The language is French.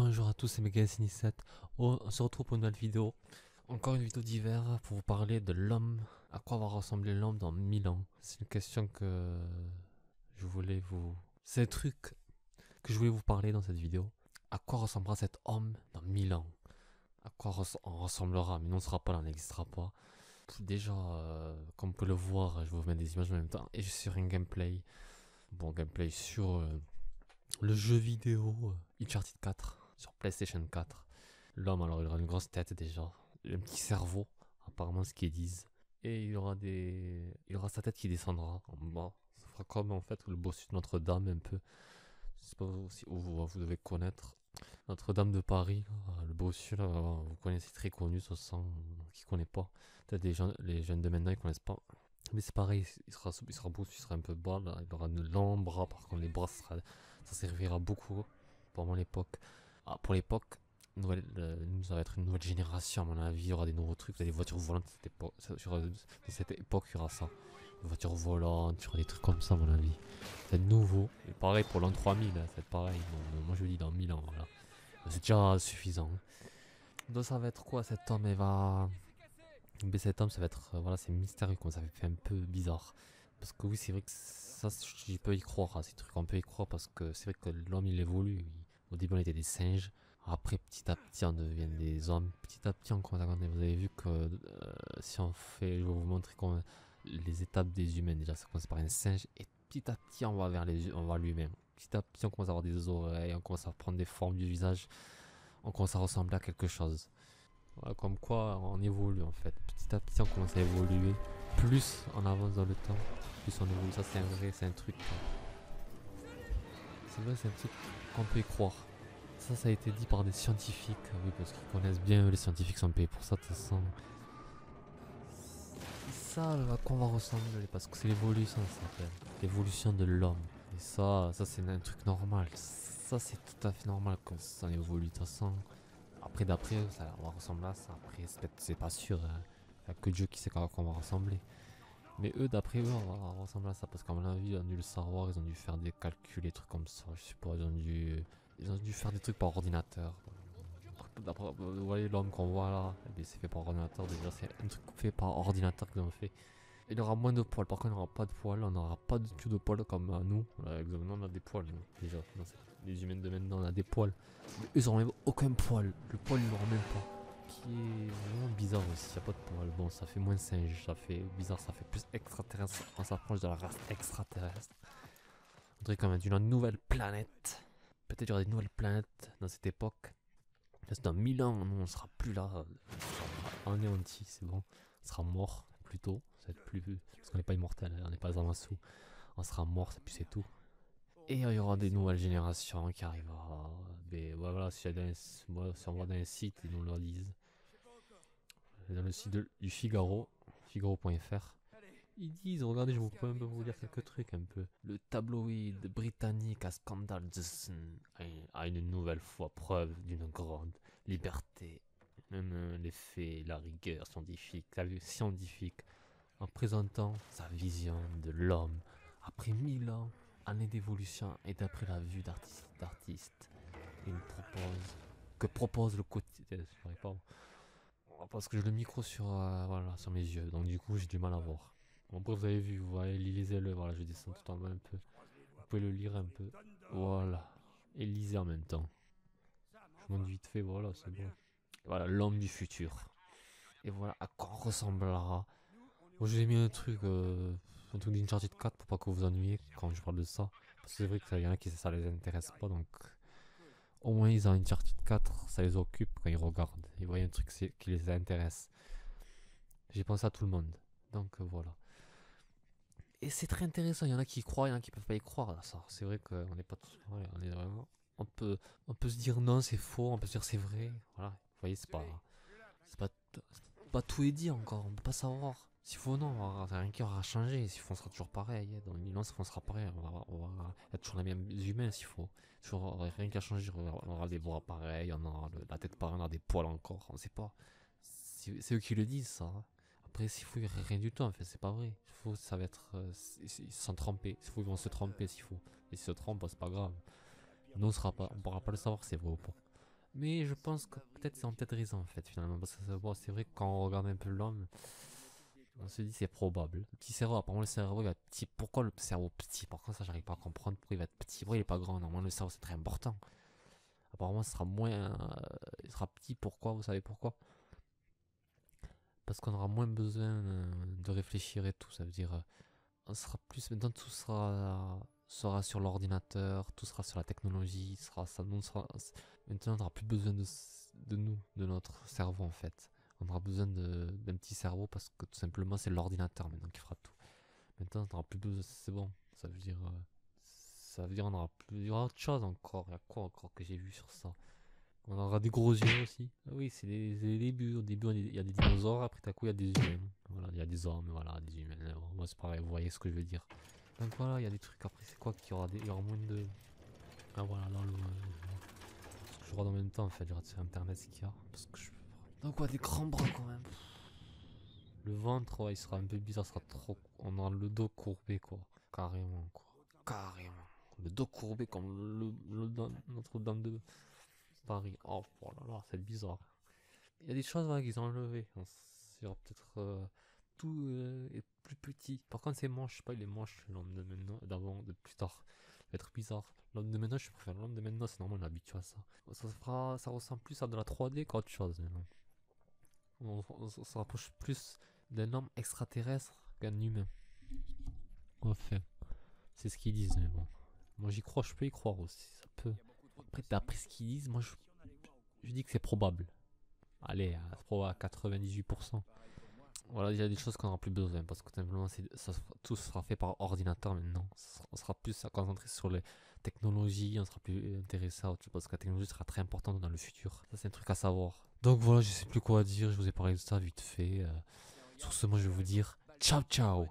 Bonjour à tous, c'est Megasini7. On se retrouve pour une nouvelle vidéo. Encore une vidéo d'hiver pour vous parler de l'homme. À quoi va ressembler l'homme dans 1000 ans? C'est une question que je voulais vous... C'est un truc que je voulais vous parler dans cette vidéo. À quoi ressemblera cet homme dans 1000 ans? À quoi on ressemblera? Mais non, on ne sera pas là, on n'existera pas. Déjà, comme vous pouvez le voir, je vais vous mettre des images en même temps. Et je suis sur un gameplay. Bon, gameplay sur... le jeu vidéo Uncharted 4 sur PlayStation 4. L'homme, alors il aura une grosse tête déjà, un petit cerveau, apparemment ce qu'ils disent. Et il aura sa tête qui descendra en bas. Ça fera comme en fait le bossu de Notre-Dame un peu. Je sais pas si vous devez connaître. Notre-Dame de Paris, le bossu là, vous connaissez, très connu, ça sent, qui connaît pas. Peut-être les jeunes de maintenant ils connaissent pas. Mais c'est pareil, il sera bossu, il sera un peu bas là, il aura de longs bras, par contre les bras ça servira beaucoup pour l'époque. Ah, pour l'époque, ça va être une nouvelle génération, à mon avis. Il y aura des nouveaux trucs, des voitures volantes. Dans cette époque, il y aura ça. Des voitures volantes, il y aura des trucs comme ça, à mon avis. C'est nouveau. Et pareil pour l'an 3000, hein, c'est pareil. Bon, moi je dis dans 1000 ans, voilà. C'est déjà suffisant. Donc ça va être quoi cet homme? Mais cet homme, ça va être. Voilà, c'est mystérieux, comme ça fait un peu bizarre. Parce que oui, c'est vrai que ça, je peux y croire, à ces trucs, on peut y croire parce que c'est vrai que l'homme il évolue. Au début, on était des singes. Après, petit à petit, on devient des hommes. Petit à petit, on commence à grandir. Vous avez vu que si on fait, je vais vous montrer les étapes des humains. Déjà, ça commence par un singe et petit à petit, on va l'humain. Petit à petit, on commence à avoir des oreilles, on commence à prendre des formes du visage, on commence à ressembler à quelque chose. Voilà, comme quoi, on évolue en fait. Petit à petit, on commence à évoluer. Plus on avance dans le temps, plus on évolue. Ça, c'est vrai, c'est un truc. C'est vrai, c'est un truc qu'on peut y croire. Ça a été dit par des scientifiques, oui, parce qu'ils connaissent bien, les scientifiques sont payés pour ça, de toute façon. C'est ça à quoi on va ressembler, parce que c'est l'évolution, ça s'appelle. L'évolution de l'homme. Et ça c'est un truc normal. Ça, c'est tout à fait normal que ça évolue, de toute façon. Après, d'après, ça va ressembler à ça. Après, c'est pas sûr. Hein. Il n'y a que Dieu qui sait comment on va ressembler. Mais eux, d'après eux, on va ressembler à ça. Parce qu'à mon avis, ils ont dû le savoir, ils ont dû faire des calculs, des trucs comme ça. Je sais pas, ils ont dû faire des trucs par ordinateur. D'après, vous voyez l'homme qu'on voit là, eh c'est fait par ordinateur déjà. C'est un truc fait par ordinateur qu'ils ont fait. Il aura moins de poils, par contre, il n'aura pas de poils. On n'aura pas du tout de poils comme nous. Là, exactement, on a des poils, nous, déjà. Les humains de maintenant, on a des poils. Mais eux, ils n'auront même aucun poil. Le poil, ils l'auront même pas. Qui est vraiment bizarre aussi. Il n'y a pas de poils. Bon, ça fait moins singe. Ça fait bizarre. Ça fait plus extraterrestre. On s'approche de la race extraterrestre. On dirait comme d'une nouvelle planète. Peut-être qu'il y aura des nouvelles planètes dans cette époque. Là, dans 1000 ans, nous, on sera plus là. On sera anéanti, c'est bon. On sera mort plus tôt. Ça va être plus. Parce qu'on n'est pas immortel. On n'est pas Zamasu. On sera mort, et puis c'est tout. Et il y aura des nouvelles générations qui arriveront. Mais voilà, si on va dans un site, ils nous le disent. Dans le site du Figaro, figaro.fr, ils disent, regardez, je peux un peu vous lire quelques trucs un peu. Le tabloïd britannique à scandale de Sun a une nouvelle fois preuve d'une grande liberté. Même les faits, la rigueur scientifique, la vue scientifique, en présentant sa vision de l'homme après 1000 ans, années d'évolution et d'après la vue d'artiste. Il propose le quotidien. Parce que j'ai le micro voilà, sur mes yeux, donc du coup j'ai du mal à voir. Bon, après vous avez vu, vous voyez, lisez-le, voilà, je descends tout en bas un peu. Vous pouvez le lire un peu. Voilà. Et lisez en même temps. Je monte vite fait, voilà, c'est bon. Voilà, l'homme du futur. Et voilà à quoi ressemblera. Moi j'ai mis un truc d'Uncharted 4 pour pas que vous vous ennuyiez quand je parle de ça. Parce que c'est vrai qu'il y en a qui ça les intéresse pas, donc au moins ils ont Uncharted 4, ça les occupe quand ils regardent. Ils voient un truc qui les intéresse. J'ai pensé à tout le monde. Donc voilà. Et c'est très intéressant, il y en a qui y croient, il y en a qui peuvent pas y croire à ça. C'est vrai qu'on n'est pas tous. Ouais, on est vraiment. On peut se dire non, c'est faux, on peut se dire c'est vrai. Voilà. Vous voyez, c'est pas tout est dit encore, on peut pas savoir. S'il faut non, rien qui aura changé. S'il faut, on sera toujours pareil. Dans 1000 ans, on sera pareil. On va être toujours les mêmes humains s'il faut. Rien qui a changé. On aura des bras pareils, on aura la tête pareille, on aura des poils encore. On sait pas. C'est eux qui le disent ça. Après, s'il faut, il n'y a rien du tout en fait, c'est pas vrai. Il faut, ça va être. Ils sont trompés. S'il faut, ils vont se tromper s'il faut. Et s'ils se trompent, c'est pas grave. Nous, on pourra pas le savoir si c'est vrai ou pas. Mais je pense que peut-être ils ont peut-être raison en fait finalement. Parce que bon, c'est vrai que quand on regarde un peu l'homme, on se dit c'est probable. Le petit cerveau, apparemment le cerveau il va être petit. Pourquoi le cerveau petit? Par contre ça j'arrive pas à comprendre pourquoi il va être petit. Pourquoi il est pas grand? Normalement le cerveau c'est très important. Apparemment ce sera moins... il sera petit, pourquoi? Vous savez pourquoi? Parce qu'on aura moins besoin de réfléchir et tout. Ça veut dire... on sera plus... Maintenant tout sera sur l'ordinateur, tout sera sur la technologie, maintenant on n'aura plus besoin de nous, de notre cerveau en fait. On aura besoin d'un petit cerveau parce que tout simplement c'est l'ordinateur maintenant qui fera tout. Maintenant on n'aura plus besoin, c'est bon. Ça veut dire on aura plus, il y aura autre chose encore. Il y a quoi encore que j'ai vu sur ça? On aura des gros yeux aussi. Ah oui, c'est les débuts. Au début il y a des dinosaures, après tout à coup il y a des humains. Voilà, il y a des hommes, voilà, des humains. Moi c'est pareil, vous voyez ce que je veux dire. Donc voilà, il y a des trucs. Après, c'est quoi qu'il y aura il y aura moins de. Ah voilà, là, parce que je regarde en même temps, en fait. Je regarde sur internet ce qu'il y a. Parce que je. Donc, ouais, des grands bras quand même. Le ventre, ouais, il sera un peu bizarre. Ça sera trop. On aura le dos courbé, quoi. Carrément, quoi. Carrément. Le dos courbé comme Notre-Dame de Paris. Oh, oh là là, c'est bizarre. Il y a des choses voilà, qu'ils ont enlevées. Il y aura peut-être. Tout est plus petit. Par contre, ses manches, je sais pas, il est moche, l'homme de maintenant, d'avant, de plus tard. Ça va être bizarre. L'homme de maintenant, je préfère l'homme de maintenant, c'est normal, on est habitué à ça. Ça ressemble plus à de la 3D qu'autre chose maintenant. On se rapproche plus d'un homme extraterrestre qu'un humain. Enfin, c'est ce qu'ils disent, mais bon. Moi j'y crois, je peux y croire aussi, ça peut. Après, d'après ce qu'ils disent, moi je dis que c'est probable. Allez, c'est probable à 98%. Voilà, il y a des choses qu'on n'aura plus besoin parce que simplement tout sera fait par ordinateur maintenant. On sera plus concentré sur les technologies, on sera plus intéressé à autre chose parce que la technologie sera très importante dans le futur. Ça, c'est un truc à savoir. Donc voilà, je sais plus quoi dire, je vous ai parlé de ça vite fait. Sur ce, moi je vais vous dire ciao ciao.